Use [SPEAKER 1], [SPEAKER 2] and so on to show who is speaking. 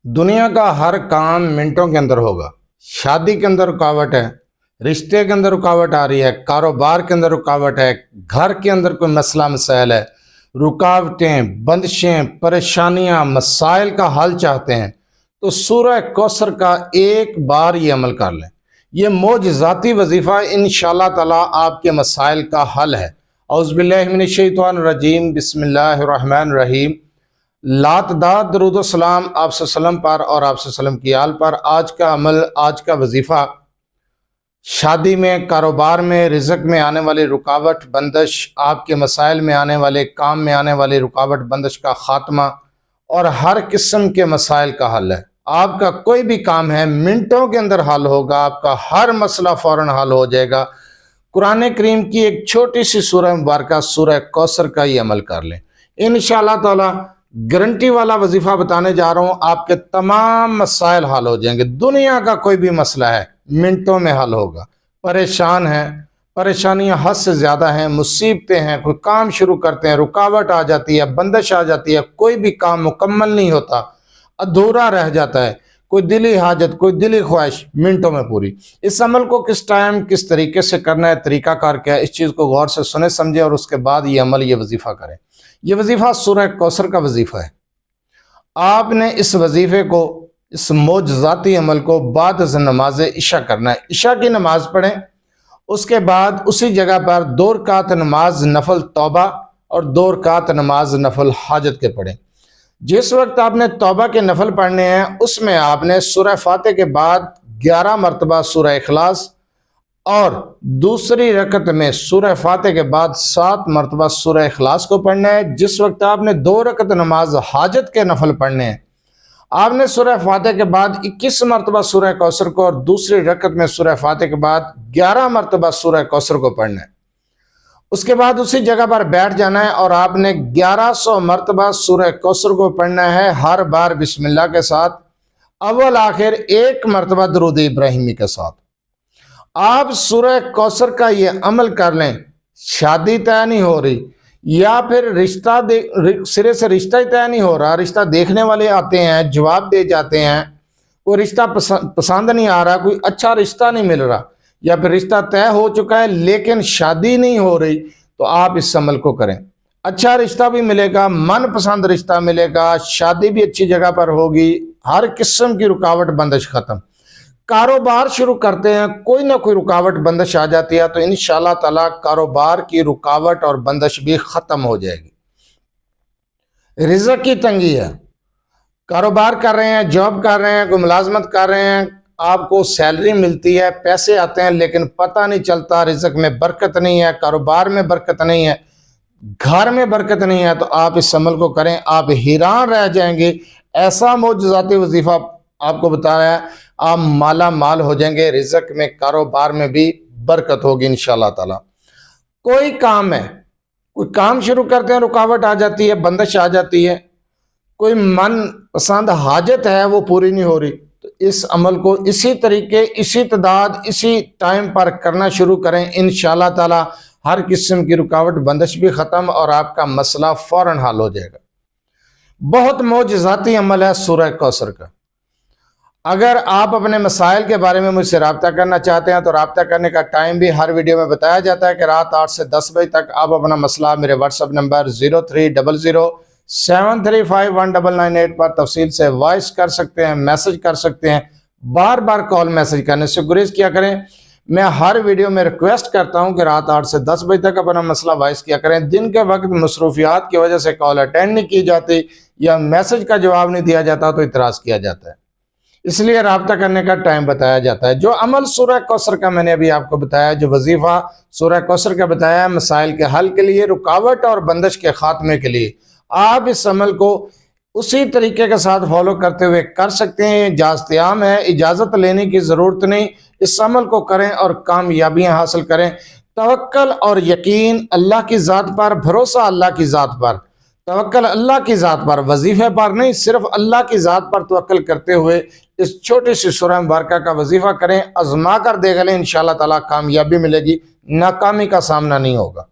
[SPEAKER 1] دنیا کا ہر کام منٹوں کے اندر ہوگا۔ شادی کے اندر رکاوٹ ہے، رشتے کے اندر رکاوٹ آ رہی ہے، کاروبار کے اندر رکاوٹ ہے، گھر کے اندر کوئی مسئلہ مسائل ہے، رکاوٹیں، بندشیں، پریشانیاں، مسائل کا حل چاہتے ہیں تو سورہ کوثر کا ایک بار یہ عمل کر لیں۔ یہ معجزاتی وظیفہ انشاءاللہ تعالی آپ کے مسائل کا حل ہے۔ اعوذ باللہ من الشیطان الرجیم، بسم اللہ الرحمن الرحیم۔ لات داد درود و سلام آپ صلی اللہ علیہ وسلم پر اور آپ صلی اللہ علیہ وسلم کی آل پر۔ آج کا عمل، آج کا وظیفہ، شادی میں، کاروبار میں، رزق میں آنے والی رکاوٹ بندش، آپ کے مسائل میں آنے والے، کام میں آنے والی رکاوٹ بندش کا خاتمہ اور ہر قسم کے مسائل کا حل ہے۔ آپ کا کوئی بھی کام ہے منٹوں کے اندر حل ہوگا، آپ کا ہر مسئلہ فوراً حل ہو جائے گا۔ قرآن کریم کی ایک چھوٹی سی سورہ مبارکہ سورہ کوثر کا یہ عمل کر لیں، انشاءاللہ تعالی گارنٹی والا وظیفہ بتانے جا رہا ہوں، آپ کے تمام مسائل حل ہو جائیں گے۔ دنیا کا کوئی بھی مسئلہ ہے منٹوں میں حل ہوگا۔ پریشان ہیں، پریشانیاں حد سے زیادہ ہیں، مصیبتیں ہیں، کوئی کام شروع کرتے ہیں رکاوٹ آ جاتی ہے، بندش آ جاتی ہے، کوئی بھی کام مکمل نہیں ہوتا، ادھورا رہ جاتا ہے، کوئی دلی حاجت، کوئی دلی خواہش منٹوں میں پوری۔ اس عمل کو کس ٹائم، کس طریقے سے کرنا ہے، طریقہ کار کیا ہے، اس چیز کو غور سے سنیں سمجھیں اور اس کے بعد یہ عمل، یہ وظیفہ کریں۔ یہ وظیفہ سورہ کوثر کا وظیفہ ہے۔ آپ نے اس وظیفے کو، اس معجزاتی عمل کو بعد از نماز عشاء کرنا ہے۔ عشاء کی نماز پڑھیں، اس کے بعد اسی جگہ پر 2 رکعت نماز نفل توبہ اور 2 رکعت نماز نفل حاجت کے پڑھیں۔ جس وقت آپ نے توبہ کے نفل پڑھنے ہیں اس میں آپ نے سورہ فاتح کے بعد 11 مرتبہ سورہ اخلاص اور دوسری رکعت میں سورہ فاتح کے بعد 7 مرتبہ سورہ اخلاص کو پڑھنا ہے۔ جس وقت آپ نے 2 رکعت نماز حاجت کے نفل پڑھنے ہیں آپ نے سورہ فاتح کے بعد 21 مرتبہ سورہ کوثر کو اور دوسری رکعت میں سورہ فاتح کے بعد 11 مرتبہ سورہ کوثر کو پڑھنا ہے۔ اس کے بعد اسی جگہ پر بیٹھ جانا ہے اور آپ نے 1100 مرتبہ سورہ کوثر کو پڑھنا ہے، ہر بار بسم اللہ کے ساتھ، اول آخر 1 مرتبہ درود ابراہیمی کے ساتھ۔ آپ سورہ کوثر کا یہ عمل کر لیں، شادی طے نہیں ہو رہی یا پھر رشتہ سرے سے رشتہ ہی طے نہیں ہو رہا، رشتہ دیکھنے والے آتے ہیں، جواب دے جاتے ہیں، کوئی رشتہ پسند نہیں آ رہا، کوئی اچھا رشتہ نہیں مل رہا، یا پھر رشتہ طے ہو چکا ہے لیکن شادی نہیں ہو رہی، تو آپ اس عمل کو کریں۔ اچھا رشتہ بھی ملے گا، من پسند رشتہ ملے گا، شادی بھی اچھی جگہ پر ہوگی، ہر قسم کی رکاوٹ بندش ختم۔ کاروبار شروع کرتے ہیں، کوئی نہ کوئی رکاوٹ بندش آ جاتی ہے تو انشاءاللہ تعالی کاروبار کی رکاوٹ اور بندش بھی ختم ہو جائے گی۔ رزق کی تنگی ہے، کاروبار کر رہے ہیں، جاب کر رہے ہیں، کوئی ملازمت کر رہے ہیں، آپ کو سیلری ملتی ہے، پیسے آتے ہیں لیکن پتہ نہیں چلتا، رزق میں برکت نہیں ہے، کاروبار میں برکت نہیں ہے، گھر میں برکت نہیں ہے، تو آپ اس عمل کو کریں، آپ حیران رہ جائیں گے۔ ایسا معجزاتی وظیفہ آپ کو بتا رہا ہے، آپ مالا مال ہو جائیں گے، رزق میں، کاروبار میں بھی برکت ہوگی انشاءاللہ تعالی۔ کوئی کام ہے، کوئی کام شروع کرتے ہیں رکاوٹ آ جاتی ہے، بندش آ جاتی ہے، کوئی من پسند حاجت ہے وہ پوری نہیں ہو رہی، تو اس عمل کو اسی طریقے، اسی تعداد، اسی ٹائم پر کرنا شروع کریں، انشاءاللہ تعالی ہر قسم کی رکاوٹ بندش بھی ختم اور آپ کا مسئلہ فوراً حل ہو جائے گا۔ بہت معجزاتی عمل ہے سورہ کوثر کا۔ اگر آپ اپنے مسائل کے بارے میں مجھ سے رابطہ کرنا چاہتے ہیں تو رابطہ کرنے کا ٹائم بھی ہر ویڈیو میں بتایا جاتا ہے کہ رات 8 سے 10 بجے تک آپ اپنا مسئلہ میرے واٹس ایپ نمبر 0300735199 پر تفصیل سے وائس کر سکتے ہیں، میسج کر سکتے ہیں۔ بار بار کال میسج کرنے سے گریز کیا کریں۔ میں ہر ویڈیو میں ریکویسٹ کرتا ہوں کہ رات 8 سے 10 بجے تک اپنا مسئلہ وائس کیا کریں۔ دن کے وقت مصروفیات کی وجہ سے کال اٹینڈ نہیں کی جاتی یا میسج کا جواب نہیں دیا جاتا تو اعتراض کیا جاتا ہے، اس لیے رابطہ کرنے کا ٹائم بتایا جاتا ہے۔ جو عمل سورہ کوثر کا میں نے ابھی آپ کو بتایا، جو وظیفہ سورہ کوثر کا بتایا ہے، مسائل کے حل کے لیے، رکاوٹ اور بندش کے خاتمے کے لیے، آپ اس عمل کو اسی طریقے کے ساتھ فالو کرتے ہوئے کر سکتے ہیں۔ اجازت عام ہے، اجازت لینے کی ضرورت نہیں، اس عمل کو کریں اور کامیابیاں حاصل کریں۔ توکل اور یقین اللہ کی ذات پر، بھروسہ اللہ کی ذات پر، توکل اللہ کی ذات پر، وظیفے پر نہیں، صرف اللہ کی ذات پر توکل کرتے ہوئے اس چھوٹی سی سورہ مبارکہ کا وظیفہ کریں، آزما کر دیکھ لیں، انشاءاللہ تعالی کامیابی ملے گی، ناکامی کا سامنا نہیں ہوگا۔